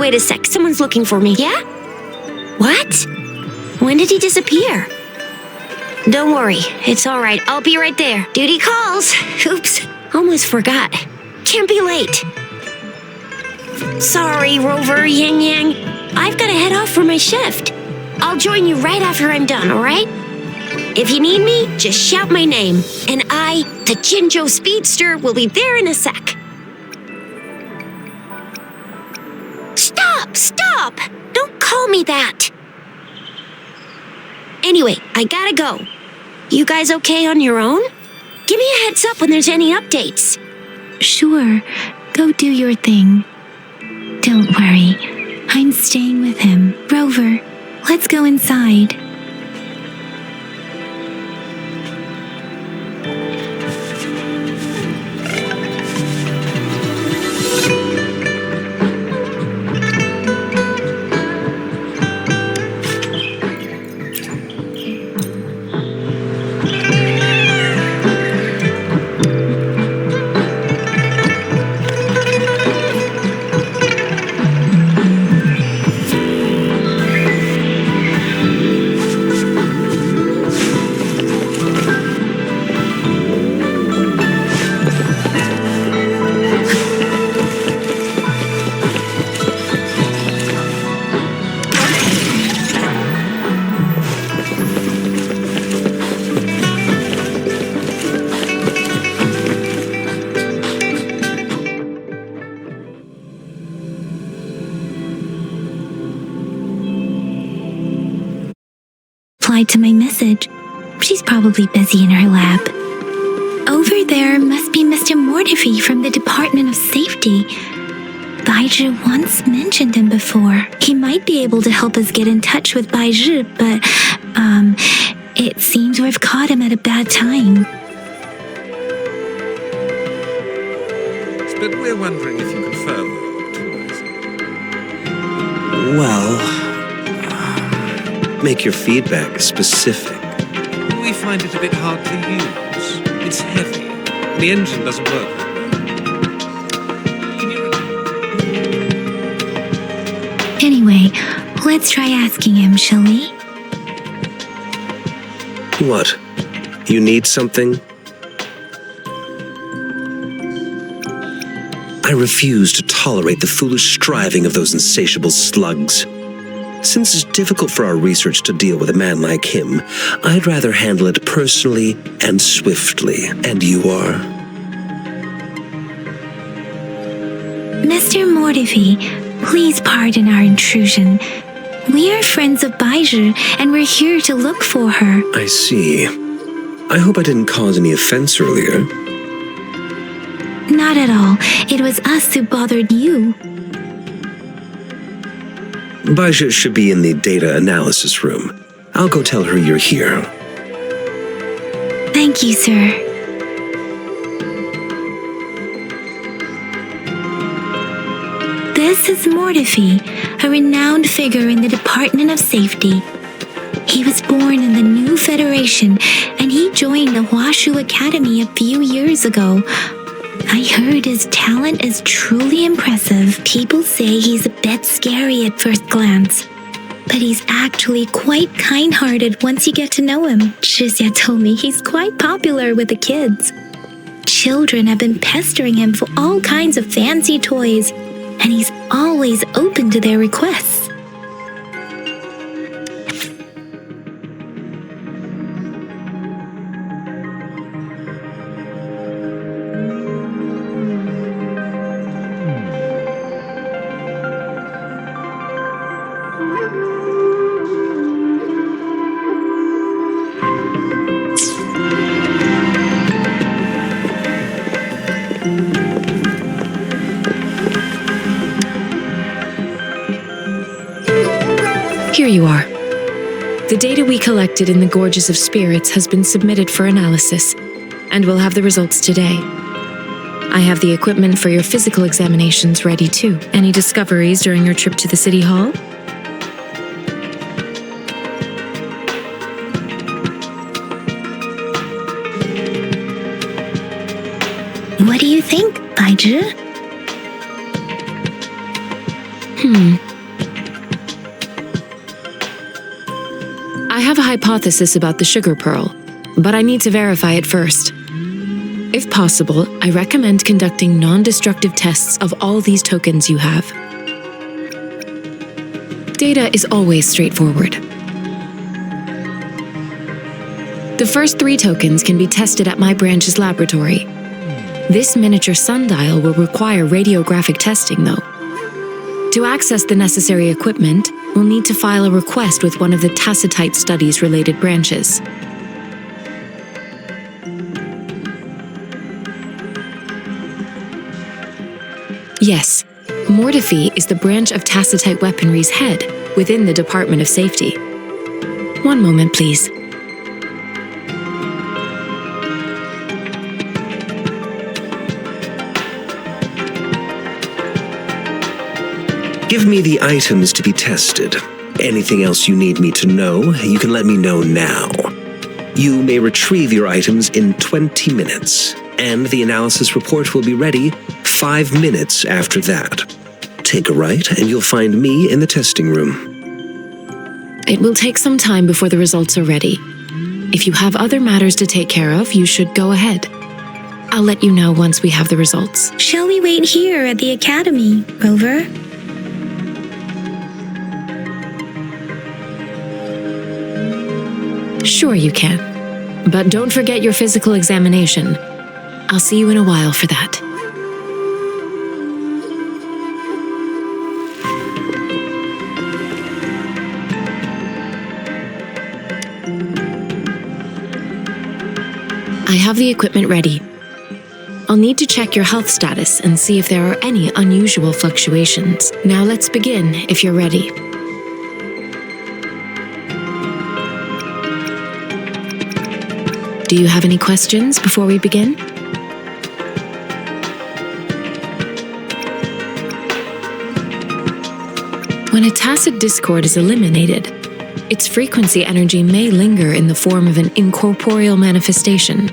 Wait a sec, someone's looking for me, yeah? What? When did he disappear? Don't worry, it's all right. I'll be right there. Duty calls. Oops, almost forgot. Can't be late. Sorry, Rover, Yang Yang. I've got to head off for my shift. I'll join you right after I'm done, all right? If you need me, just shout my name. And I, the Jinzhou Speedster, will be there in a sec. Stop! Don't call me that. Anyway, I gotta go. You guys okay on your own? Give me a heads up when there's any updates. Sure, go do your thing. Don't worry, I'm staying with him. Rover, let's go inside. To my message. She's probably busy in her lab. Over there must be Mr. Mortifi from the Department of Safety. Baizhi once mentioned him before. He might be able to help us get in touch with Baizhi, but, it seems we've caught him at a bad time. But we're wondering if you can further Well, make your feedback specific. We find it a bit hard to use. It's heavy. The engine doesn't work that well. Can you... Anyway, let's try asking him, shall we? What? You need something? I refuse to tolerate the foolish striving of those insatiable slugs. Since it's difficult for our research to deal with a man like him, I'd rather handle it personally and swiftly. And you are? Mr. Mortifi, please pardon our intrusion. We are friends of Baizhi, and we're here to look for her. I see. I hope I didn't cause any offense earlier. Not at all. It was us who bothered you. Baizhi should be in the data analysis room. I'll go tell her you're here. Thank you, sir. This is Mortifi, a renowned figure in the Department of Safety. He was born in the new Federation, and he joined the Huashu Academy a few years ago. I heard his talent is truly impressive. People say he's a bit scary at first glance, but he's actually quite kind-hearted once you get to know him. Shizia told me he's quite popular with the kids. Children have been pestering him for all kinds of fancy toys, and he's always open to their requests. Here you are. The data we collected in the Gorges of Spirits has been submitted for analysis, and we'll have the results today. I have the equipment for your physical examinations ready too. Any discoveries during your trip to the City Hall? What do you think, Baizhi? I have a hypothesis about the sugar pearl, but I need to verify it first. If possible, I recommend conducting non-destructive tests of all these tokens you have. Data is always straightforward. The first 3 tokens can be tested at my branch's laboratory. This miniature sundial will require radiographic testing, though. To access the necessary equipment, we'll need to file a request with one of the Tacitite Studies-related branches. Yes, Mortify is the branch of Tacitite Weaponry's head within the Department of Safety. One moment, please. Give me the items to be tested. Anything else you need me to know, you can let me know now. You may retrieve your items in 20 minutes, and the analysis report will be ready 5 minutes after that. Take a right, and you'll find me in the testing room. It will take some time before the results are ready. If you have other matters to take care of, you should go ahead. I'll let you know once we have the results. Shall we wait here at the academy, Rover? Sure you can. But don't forget your physical examination. I'll see you in a while for that. I have the equipment ready. I'll need to check your health status and see if there are any unusual fluctuations. Now let's begin, if you're ready. Do you have any questions before we begin? When a tacit discord is eliminated, its frequency energy may linger in the form of an incorporeal manifestation,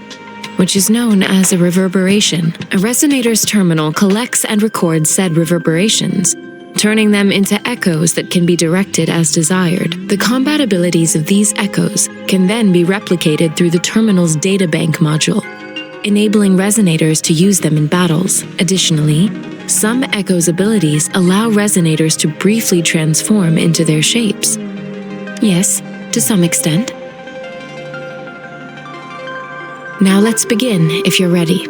which is known as a reverberation. A resonator's terminal collects and records said reverberations, turning them into echoes that can be directed as desired. The compatibilities of these echoes can then be replicated through the terminal's databank module, enabling resonators to use them in battles. Additionally, some echoes' abilities allow resonators to briefly transform into their shapes. Yes, to some extent. Now let's begin, if you're ready.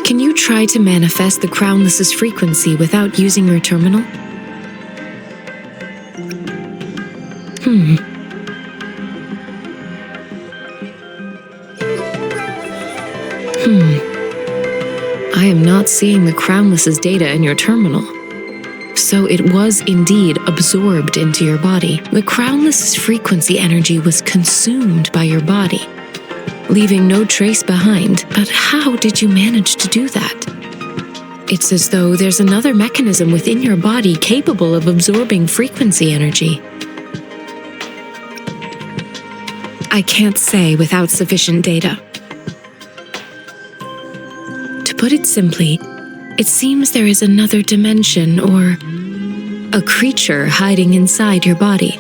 Can you try to manifest the Crownless's frequency without using your terminal? I am not seeing the Crownless's data in your terminal. So it was indeed absorbed into your body. The Crownless's frequency energy was consumed by your body, leaving no trace behind. But how did you manage to do that? It's as though there's another mechanism within your body capable of absorbing frequency energy. I can't say without sufficient data. To put it simply, it seems there is another dimension or a creature hiding inside your body.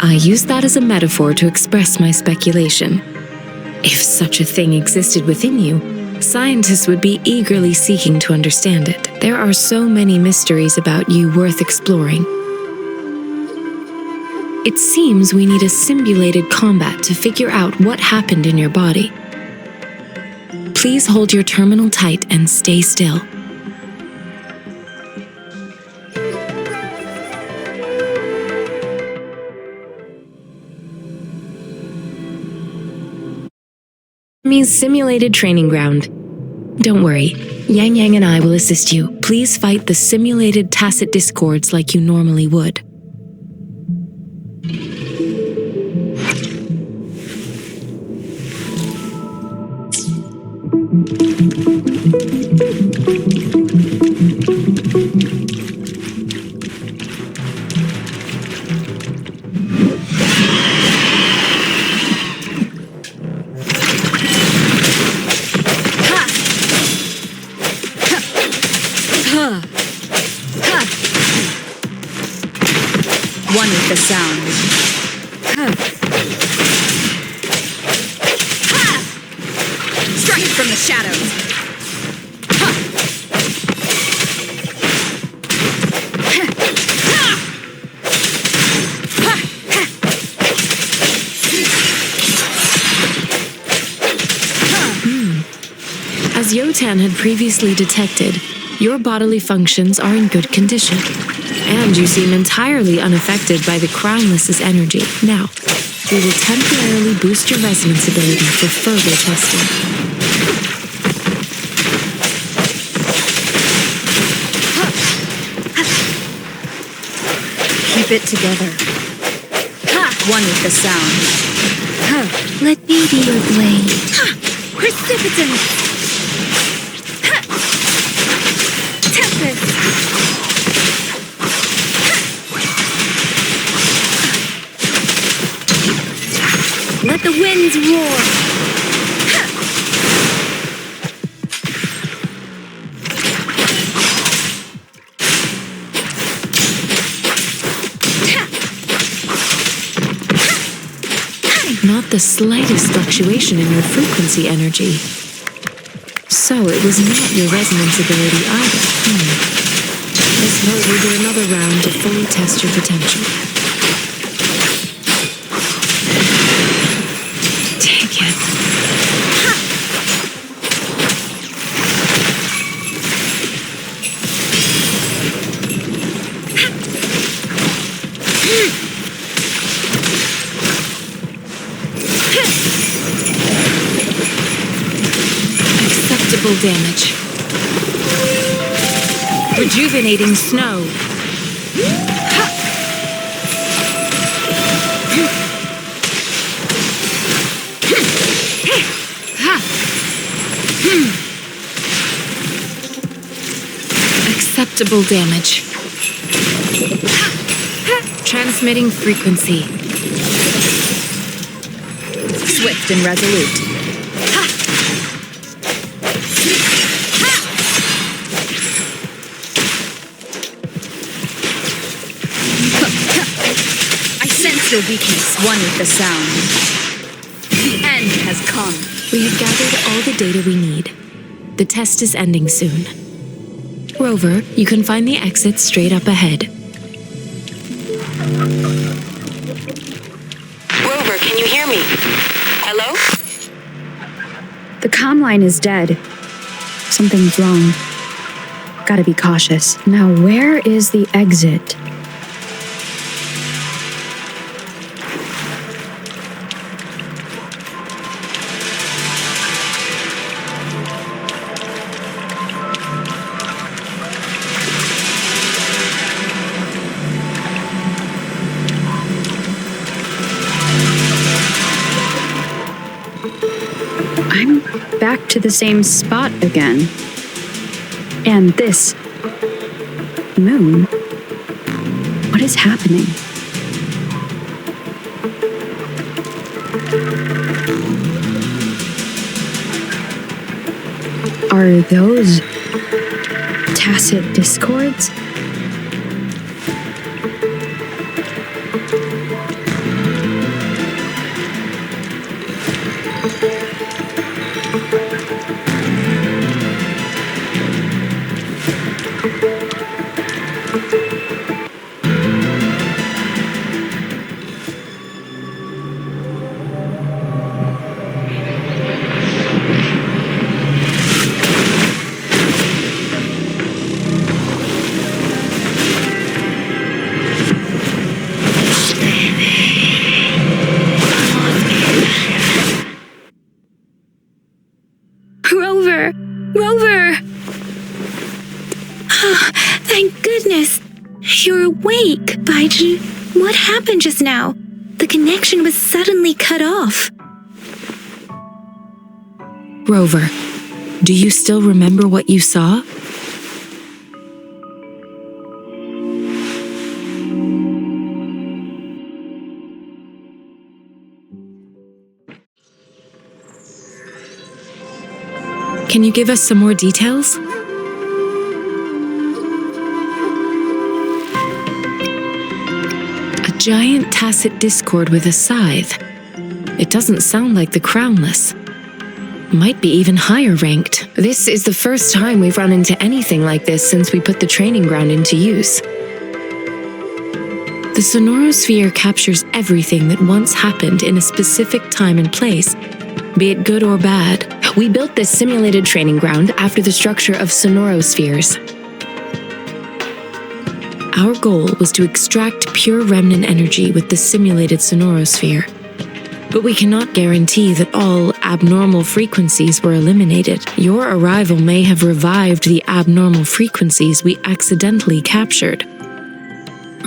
I use that as a metaphor to express my speculation. If such a thing existed within you, scientists would be eagerly seeking to understand it. There are so many mysteries about you worth exploring. It seems we need a simulated combat to figure out what happened in your body. Please hold your terminal tight and stay still. Means simulated training ground. Don't worry, Yang Yang and I will assist you. Please fight the simulated tacit discords like you normally would. sound. Strike from the shadows. As Yotan had previously detected, your bodily functions are in good condition, and you seem entirely unaffected by the Crownless's energy. Now, we will temporarily boost your resonance ability for further testing. Keep it together. One with the sound. Let me be your blade. Precipitant! Tempest! Let the winds roar. Not the slightest fluctuation in your frequency energy. So it was not your resonance ability either. I suppose we'll do another round to fully test your potential. Take it. Acceptable damage. Rejuvenating snow. Acceptable damage. Transmitting frequency. Swift and resolute. I sense your weakness, one with the sound. The end has come. We have gathered all the data we need. The test is ending soon. Rover, you can find the exit straight up ahead. Rover, can you hear me? Hello? The comm line is dead. Something's wrong. Gotta be cautious. Now, where is the exit? I'm back to the same spot again. And this moon. What is happening? Are those tacit discords? Rover! Oh, thank goodness. You're awake, Baiji. What happened just now? The connection was suddenly cut off. Rover, do you still remember what you saw? Can you give us some more details? A giant tacit discord with a scythe. It doesn't sound like the crownless. Might be even higher ranked. This is the first time we've run into anything like this since we put the training ground into use. The sonorosphere captures everything that once happened in a specific time and place, be it good or bad. We built this simulated training ground after the structure of sonorospheres. Our goal was to extract pure remnant energy with the simulated sonorosphere. But we cannot guarantee that all abnormal frequencies were eliminated. Your arrival may have revived the abnormal frequencies we accidentally captured.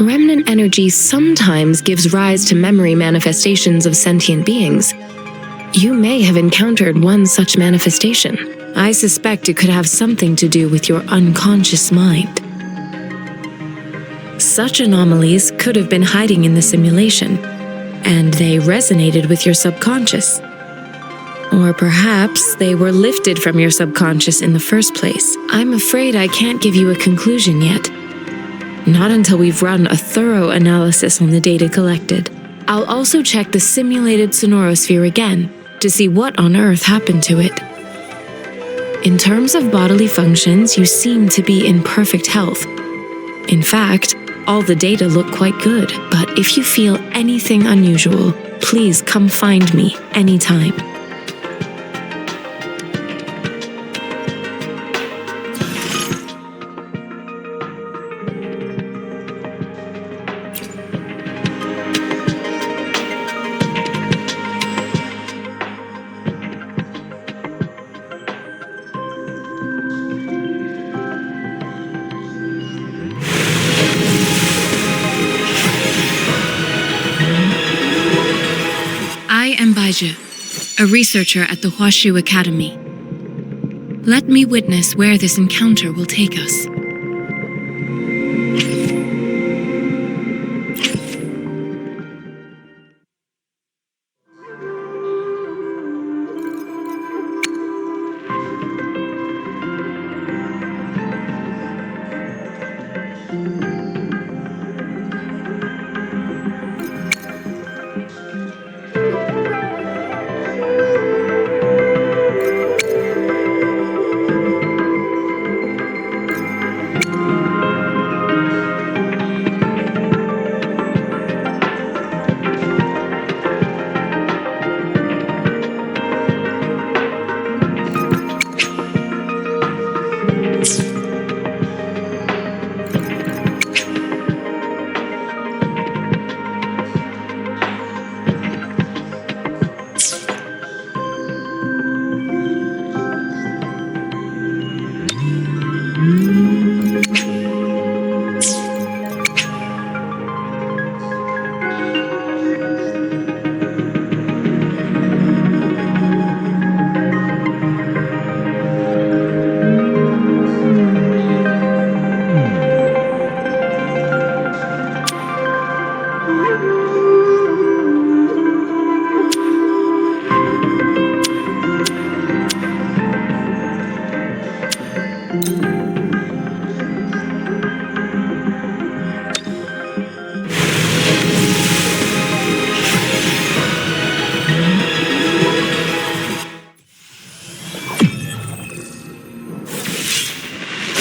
Remnant energy sometimes gives rise to memory manifestations of sentient beings. You may have encountered one such manifestation. I suspect it could have something to do with your unconscious mind. Such anomalies could have been hiding in the simulation, and they resonated with your subconscious. Or perhaps they were lifted from your subconscious in the first place. I'm afraid I can't give you a conclusion yet. Not until we've run a thorough analysis on the data collected. I'll also check the simulated sonorosphere again to see what on earth happened to it. In terms of bodily functions, you seem to be in perfect health. In fact, all the data look quite good, but if you feel anything unusual, please come find me anytime. A researcher at the Huashu Academy. Let me witness where this encounter will take us.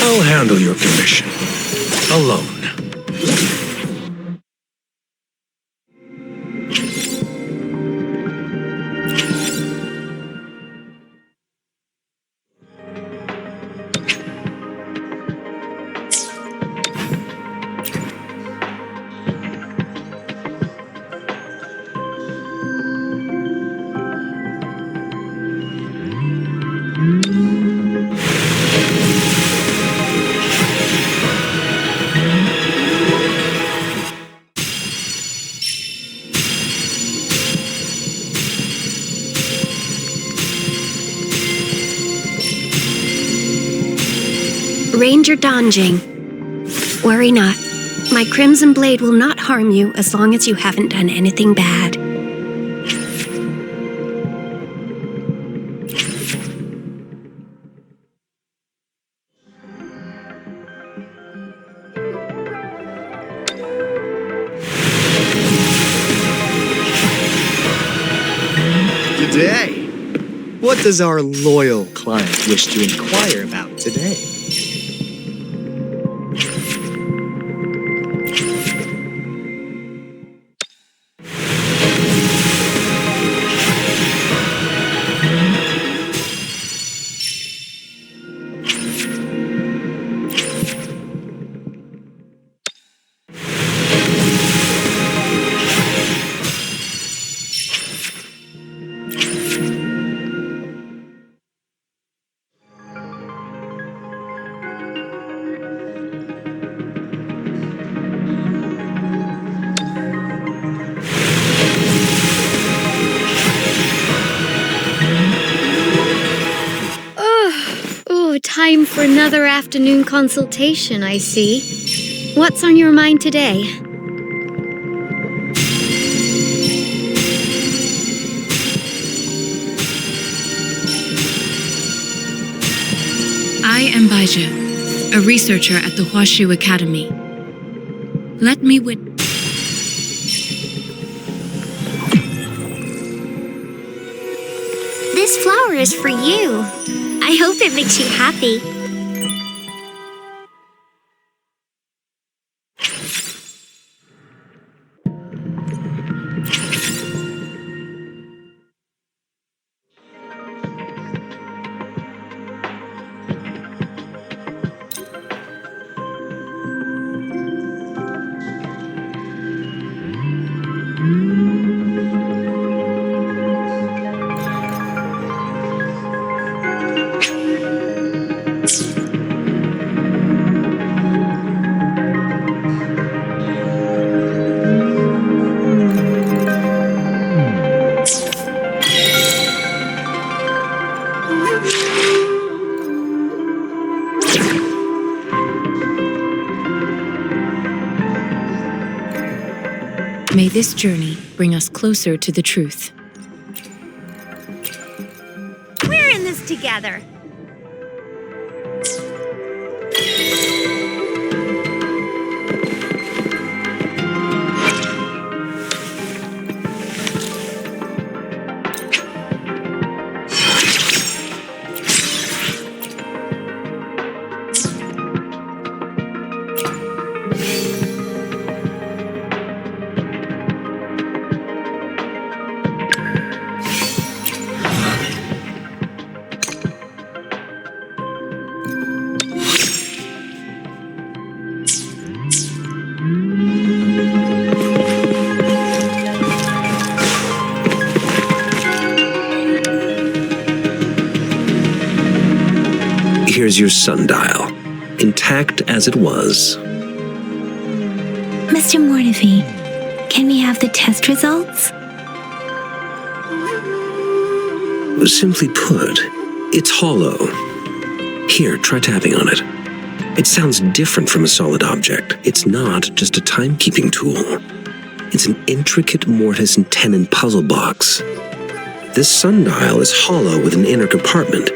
I'll handle your commission. Alone. Ranger Donjing. Worry not. My Crimson Blade will not harm you as long as you haven't done anything bad. Good day. What does our loyal client wish to inquire about today? Time for another afternoon consultation, I see. What's on your mind today? I am Baija, a researcher at the Huashu Academy. Let me This flower is for you. I hope it makes you happy. May this journey bring us closer to the truth. We're in this together. Here's your sundial, intact as it was. Mr. Mortefi, can we have the test results? Simply put, it's hollow. Here, try tapping on it. It sounds different from a solid object. It's not just a timekeeping tool. It's an intricate mortise and tenon puzzle box. This sundial is hollow with an inner compartment.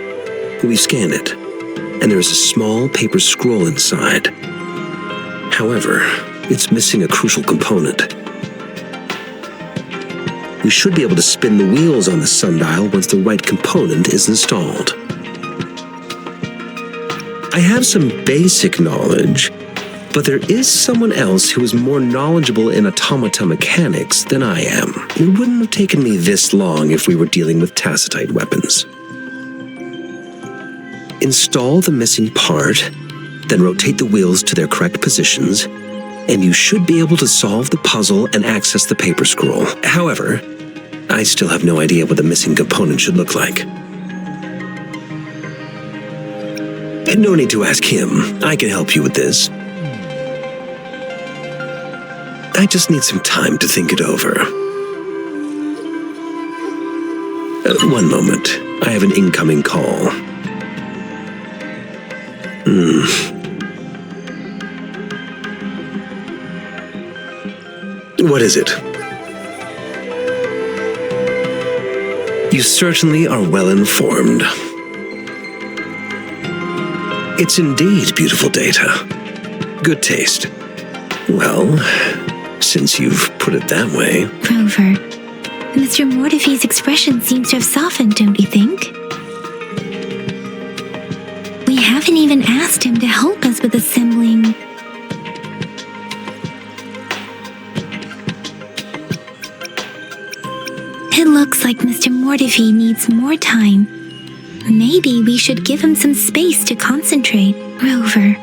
We've scanned it, and there is a small paper scroll inside. However, it's missing a crucial component. We should be able to spin the wheels on the sundial once the right component is installed. I have some basic knowledge, but there is someone else who is more knowledgeable in automata mechanics than I am. It wouldn't have taken me this long if we were dealing with tacitite weapons. Install the missing part, then rotate the wheels to their correct positions, and you should be able to solve the puzzle and access the paper scroll. However, I still have no idea what the missing component should look like. And no need to ask him. I can help you with this. I just need some time to think it over. One moment. I have an incoming call. What is it? You certainly are well informed. It's indeed beautiful data. Good taste. Well, since you've put it that way. Rover, Mr. Mortefi's expression seems to have softened, don't you think? We haven't even asked him to help us with assembling. It looks like Mr. Mortefi needs more time. Maybe we should give him some space to concentrate. Rover,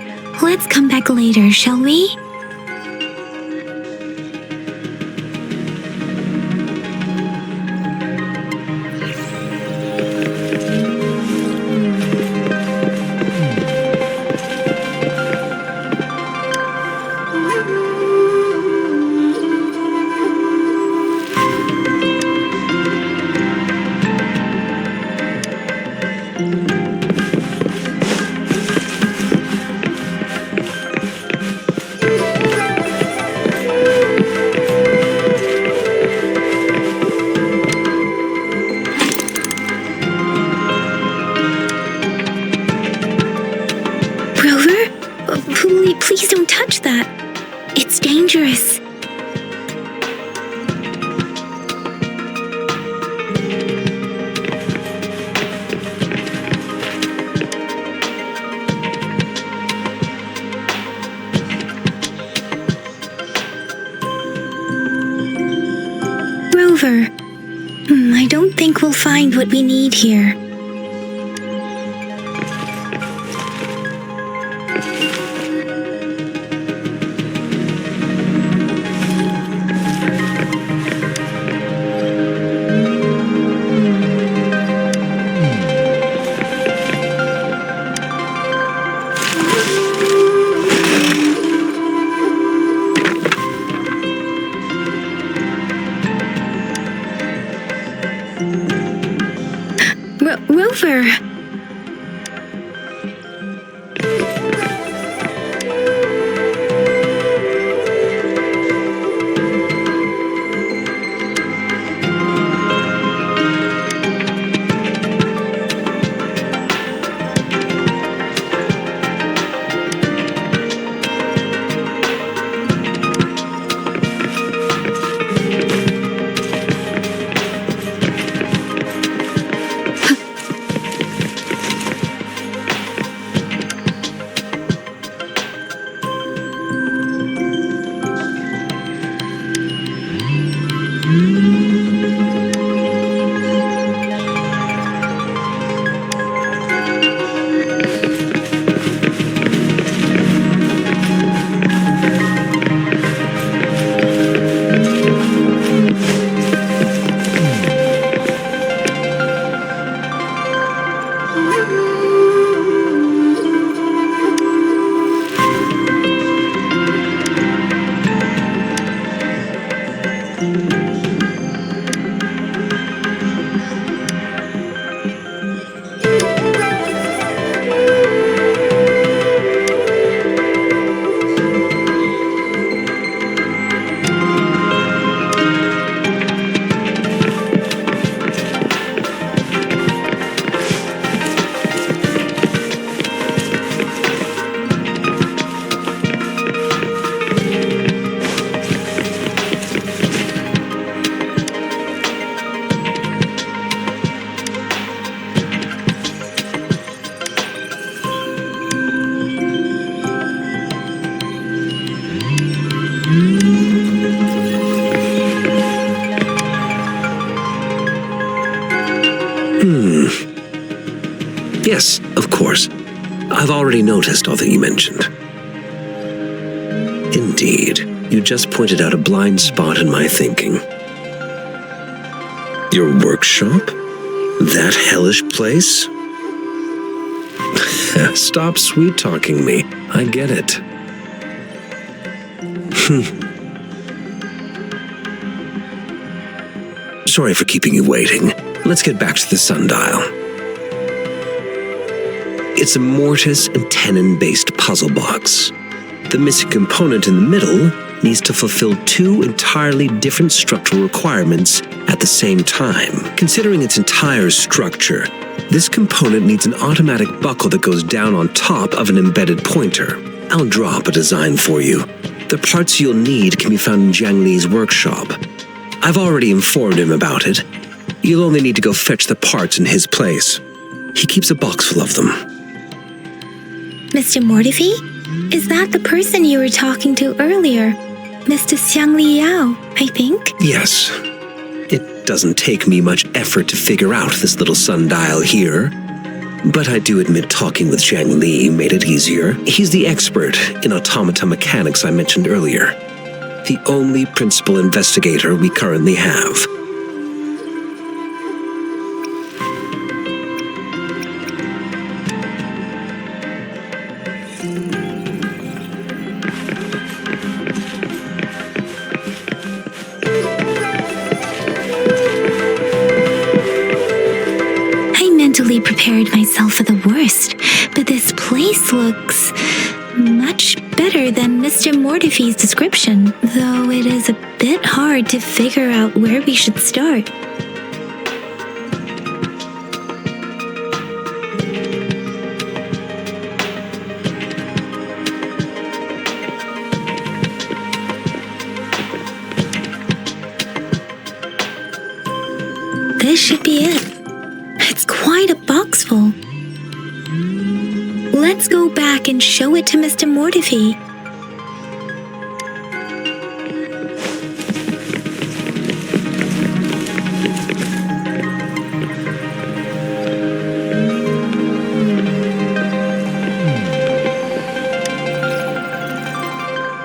let's come back later, shall we? Please don't touch that. It's dangerous. Rover, I don't think we'll find what we need here. Rover! Yes, of course. I've already noticed all that you mentioned. Indeed, you just pointed out a blind spot in my thinking. Your workshop? That hellish place? Stop sweet-talking me. I get it. Sorry for keeping you waiting. Let's get back to the sundial. It's a mortise and tenon-based puzzle box. The missing component in the middle needs to fulfill two entirely different structural requirements at the same time. Considering its entire structure, this component needs an automatic buckle that goes down on top of an embedded pointer. I'll draw up a design for you. The parts you'll need can be found in Jiang Li's workshop. I've already informed him about it. You'll only need to go fetch the parts in his place. He keeps a box full of them. Mr. Mortifi? Is that the person you were talking to earlier? Mr. Xiang Liao, I think? Yes. It doesn't take me much effort to figure out this little sundial here. But I do admit talking with Zhang Li made it easier. He's the expert in automata mechanics I mentioned earlier. The only principal investigator we currently have. Prepared myself for the worst, but this place looks much better than Mr. Mortifi's description, though it is a bit hard to figure out where we should start. This should be it. It's quite a box full. Let's go back and show it to Mr. Mortifi.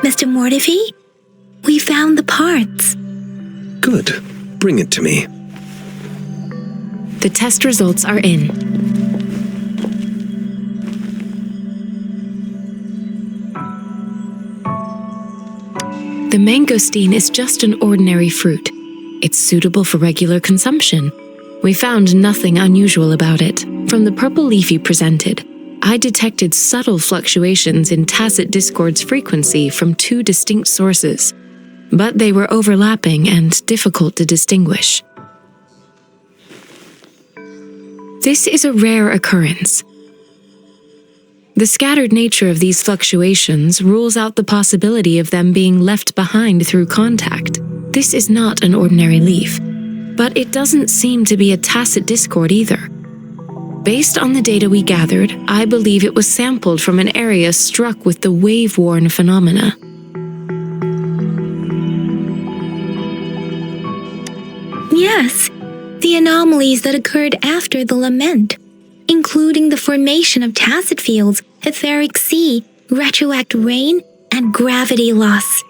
Mr. Mortifi, we found the parts. Good. Bring it to me. The test results are in. The mangosteen is just an ordinary fruit. It's suitable for regular consumption. We found nothing unusual about it. From the purple leaf you presented, I detected subtle fluctuations in tacit discord's frequency from two distinct sources, but they were overlapping and difficult to distinguish. This is a rare occurrence. The scattered nature of these fluctuations rules out the possibility of them being left behind through contact. This is not an ordinary leaf, but it doesn't seem to be a tacit discord either. Based on the data we gathered, I believe it was sampled from an area struck with the wave-worn phenomena. Yes. The anomalies that occurred after the lament, including the formation of tacit fields, etheric sea, retroact rain, and gravity loss.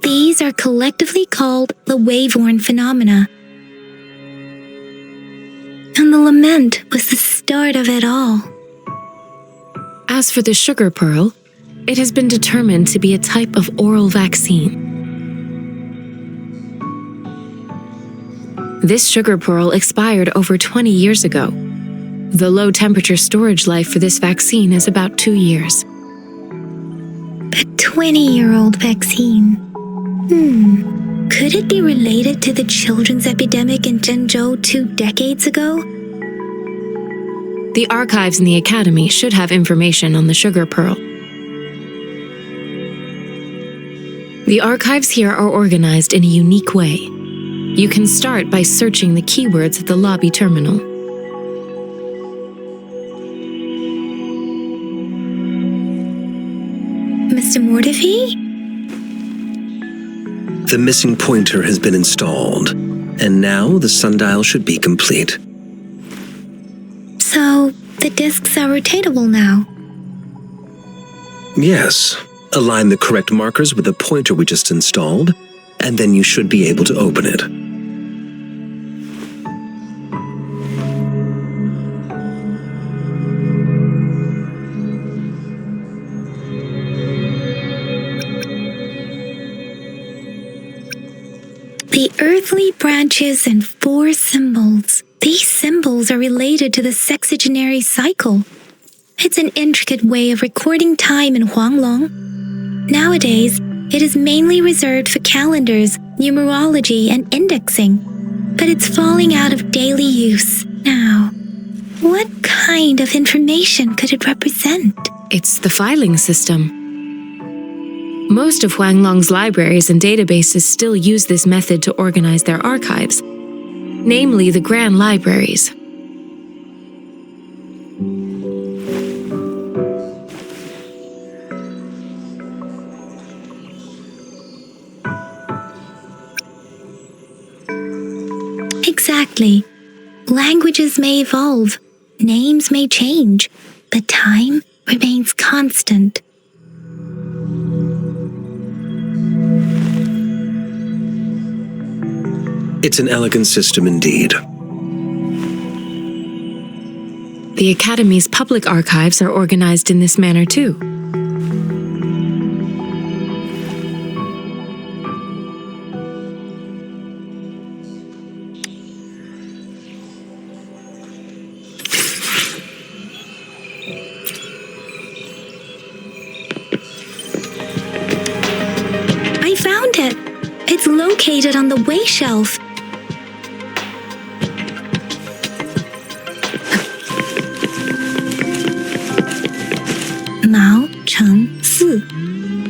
These are collectively called the wave-worn phenomena. And the lament was the start of it all. As for the sugar pearl, it has been determined to be a type of oral vaccine. This sugar pearl expired over 20 years ago. The low-temperature storage life for this vaccine is about 2 years. A 20-year-old vaccine. Could it be related to the children's epidemic in Jinzhou 2 decades ago? The archives in the Academy should have information on the sugar pearl. The archives here are organized in a unique way. You can start by searching the keywords at the lobby terminal. Mr. Mortifi? The missing pointer has been installed, and now the sundial should be complete. So, the discs are rotatable now? Yes. Align the correct markers with the pointer we just installed, and then you should be able to open it. The earthly branches and 4 symbols. These symbols are related to the sexagenary cycle. It's an intricate way of recording time in Huanglong. Nowadays, it is mainly reserved for calendars, numerology, and indexing, but it's falling out of daily use now. What kind of information could it represent? It's the filing system. Most of Huanglong's libraries and databases still use this method to organize their archives, namely the Grand Libraries. Exactly. Languages may evolve, names may change, but time remains constant. It's an elegant system indeed. The Academy's public archives are organized in this manner too. I found it! It's located on the way shelf. Mao Cheng Si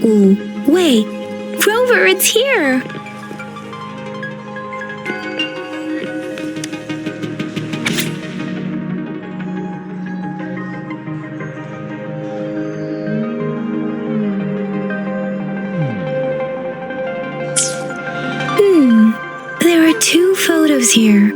Wu Wei. Rover, it's here! There are 2 photos here.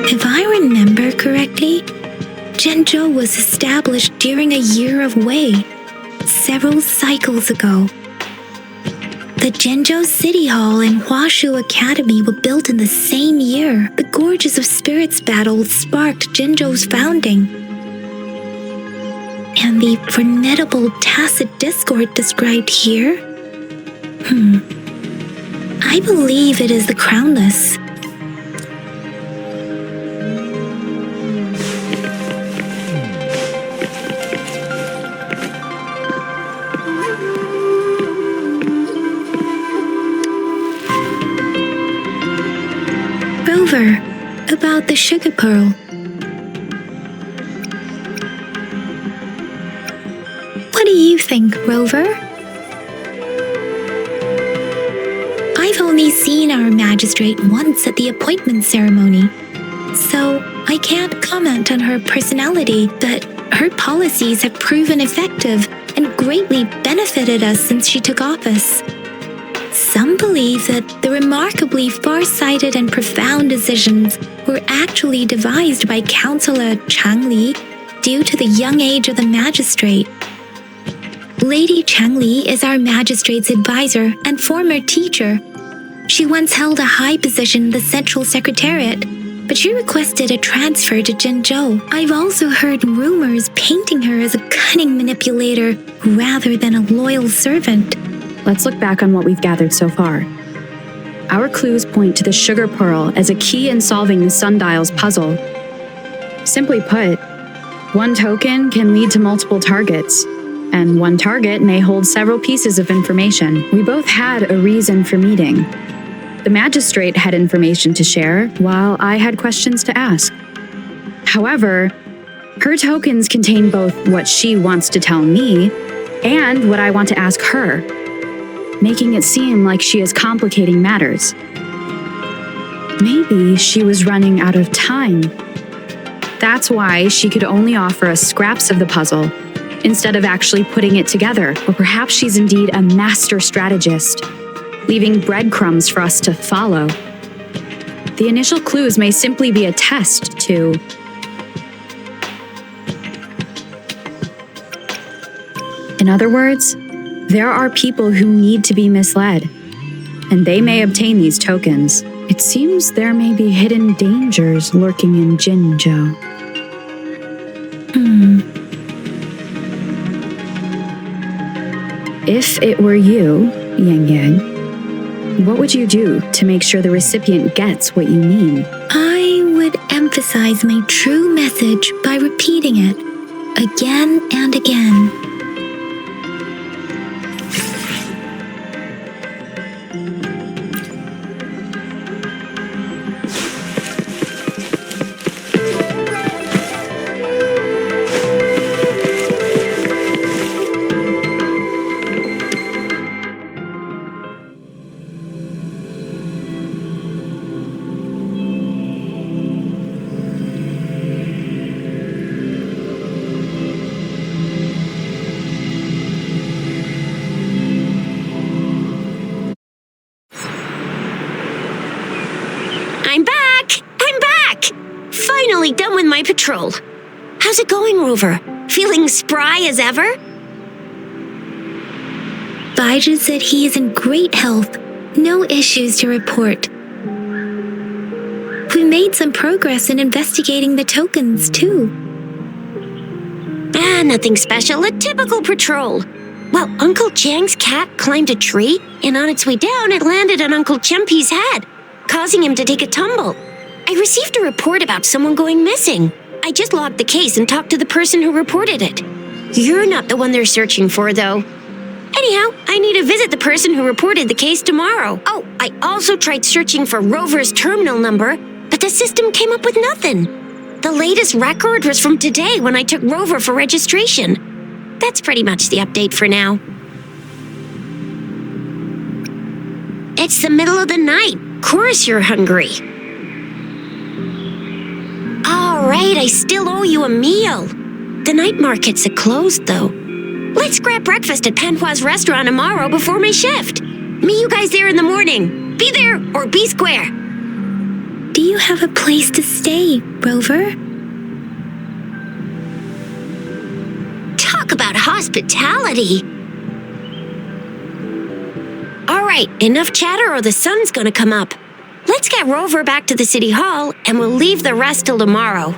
If I remember correctly, Jinzhou was established during a year of Wei, several cycles ago. The Jinzhou City Hall and Huashu Academy were built in the same year. The Gorges of Spirits battle sparked Jinzhou's founding. And the formidable tacit discord described here? I believe it is the Crownless. Rover, about the sugar pearl. What do you think, Rover? I've only seen our magistrate once at the appointment ceremony, so I can't comment on her personality, but her policies have proven effective and greatly benefited us since she took office. Some believe that the remarkably far-sighted and profound decisions were actually devised by Councillor Changli due to the young age of the magistrate. Lady Changli is our magistrate's advisor and former teacher. She once held a high position in the Central Secretariat, but she requested a transfer to Jinzhou. I've also heard rumors painting her as a cunning manipulator rather than a loyal servant. Let's look back on what we've gathered so far. Our clues point to the sugar pearl as a key in solving the sundial's puzzle. Simply put, one token can lead to multiple targets, and one target may hold several pieces of information. We both had a reason for meeting. The magistrate had information to share, while I had questions to ask. However, her tokens contain both what she wants to tell me and what I want to ask her, making it seem like she is complicating matters. Maybe she was running out of time. That's why she could only offer us scraps of the puzzle, instead of actually putting it together. Or perhaps she's indeed a master strategist, leaving breadcrumbs for us to follow. The initial clues may simply be a test to... In other words, there are people who need to be misled, and they may obtain these tokens. It seems there may be hidden dangers lurking in Jinzhou. If it were you, Yang Yang, what would you do to make sure the recipient gets what you mean? I would emphasize my true message by repeating it again and again. Finally done with my patrol. How's it going, Rover? Feeling spry as ever? Baiju said he is in great health. No issues to report. We made some progress in investigating the tokens, too. Nothing special. A typical patrol. Well, Uncle Chang's cat climbed a tree, and on its way down, it landed on Uncle Chempi's head, causing him to take a tumble. I received a report about someone going missing. I just logged the case and talked to the person who reported it. You're not the one they're searching for, though. Anyhow, I need to visit the person who reported the case tomorrow. Oh, I also tried searching for Rover's terminal number, but the system came up with nothing. The latest record was from today when I took Rover for registration. That's pretty much the update for now. It's the middle of the night. Of course you're hungry. All right, I still owe you a meal. The night markets are closed, though. Let's grab breakfast at Panhua's restaurant tomorrow before my shift. Meet you guys there in the morning. Be there or be square. Do you have a place to stay, Rover? Talk about hospitality. All right, enough chatter or the sun's gonna come up. Let's get Rover back to the city hall, and we'll leave the rest till tomorrow.